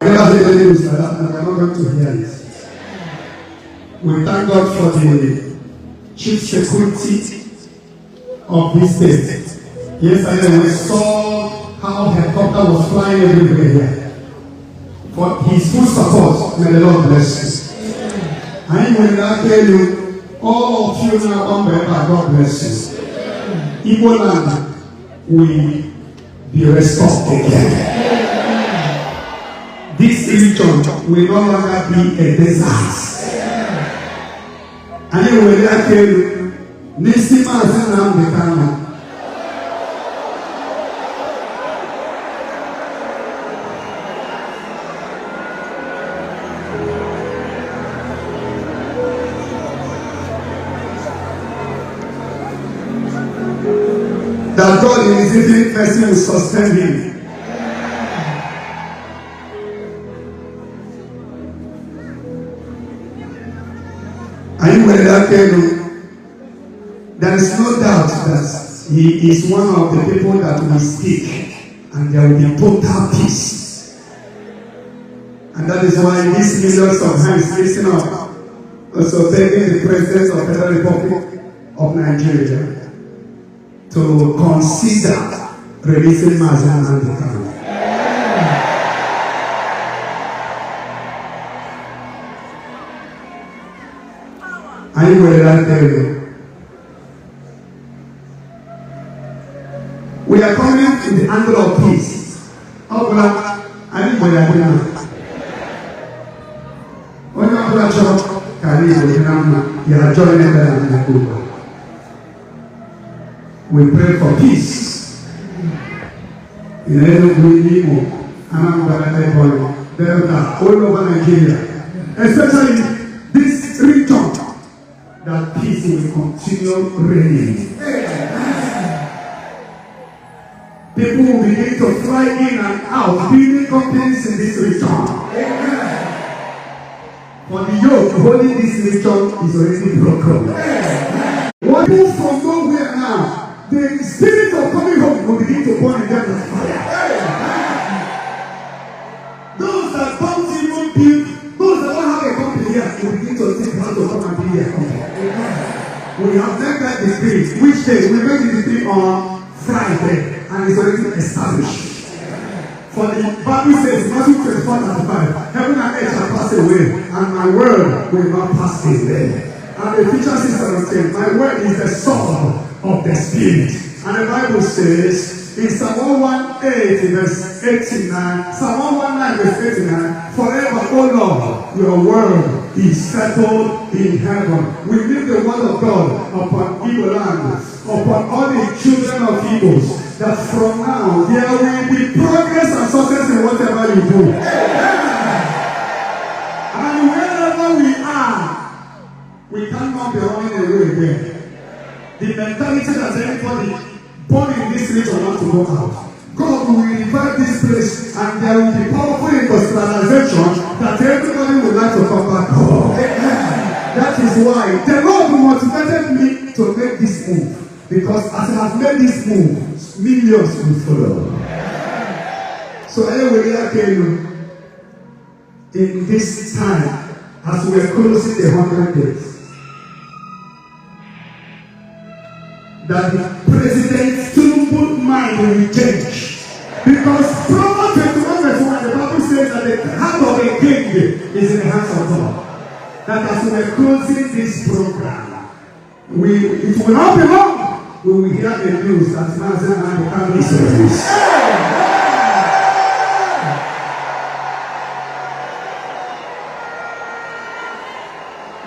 Never say any news like that, and we are not going to hear it. We thank God for the chief security of this state. Yesterday we saw how helicopter was flying everywhere here. For his full support, may the Lord bless you. And when I tell you, all of you now on by God bless you. Igbo land will be restored again. This region will no longer be a desert. And then when I tell you, Nnamdi Kanu. That God in his infinite mercy will sustain him. Are you ready to tell you? There is no doubt that he is one of the people that will speak, and there will be total peace. And that is why these millions of hands listen up, also begging the President of the Federal Republic of Nigeria to consider releasing Nnamdi Kanu. Are you ready to tell you? We are coming in the angle of peace. Oh, I think we are doing it. When you are joining them. We pray for peace in every Igbo, Anambra, Delta, all over Nigeria, especially this region, that peace will continue reigning. People will begin to fly in and out, building companies in this region. For the yoke holding this region is already broken. What people from nowhere now? The spirit of coming home will begin to burn in them like fire. Those that don't even build, those that don't have a company here, will begin to think how to come and build their company. We have made that decree. Which day? We made the decree on Friday, and it's already established. For the Bible says, Matthew 24:5, heaven and earth shall pass away, and my word will not pass away. And the teacher says, my word is the sword of the Spirit. And the Bible says in Psalm 118 verse 89, Psalm 119 verse 89, forever, O Lord, your word is settled in heaven. We leave the word of God upon Igbo land, upon all the children of Igbos, that from now there will be progress and success in whatever you do. And wherever we are, we cannot be running away again. The mentality that anybody born in this region want to go out. God will revive this place, and there will be powerful industrialization that everybody would like to come back home. That is why the Lord motivated me to make this move, because as I have made this move, millions will follow. So anyway, I tell you, in this time, as we are closing the 100 days, that the President's true mind will change. Because Proverbs 21 verse 1, the Bible says that the heart of a king is in the hands of God. That as we are closing this program, it will not be long. We will hear the news that Nnamdi Kanu is released.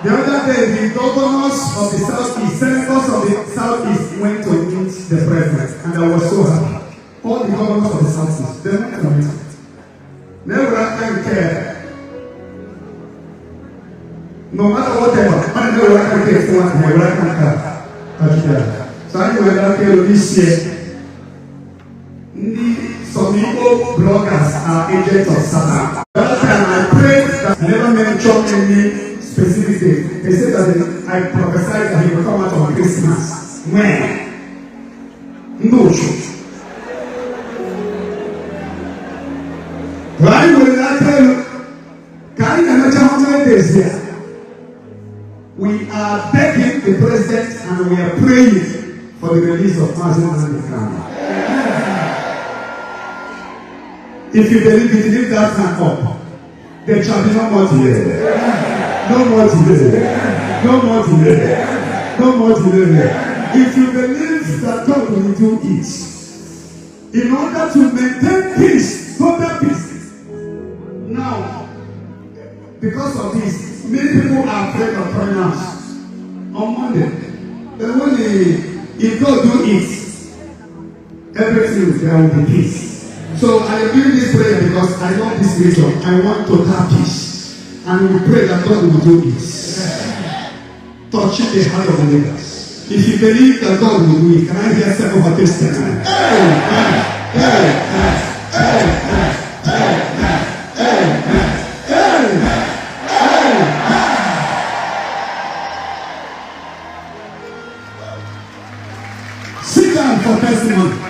The other day, the governors of the Southeast, senators of the Southeast went to meet the president, and I was so happy. All the governors of the Southeast, they went to meet him. Never can care. No matter whatever, I know what I can get for my right hand. So I know that this year, some Igbo bloggers are agents of Satan. That time I prayed that I never mentioned any specific day. They said that I prophesied that he will come out on Christmas. When? No truth. Why will I I tell you, can you imagine how many days here? We are begging the president and we are praying for the release of Nnamdi Kanu. If you believe that hand up, there shall be no more delay. No more delay. No more delay. No more delay. If you believe that God will do it, in order to maintain peace, total peace. Now, because of this, many people are afraid of pronouns on Monday. But when if God do it, everything there will be peace. So I am doing this prayer because I love this region. I want total peace. And we pray that God will do it. Touching the heart of the leaders. If you believe that God will do it, can I hear some of our testimony? Sit down for testimony.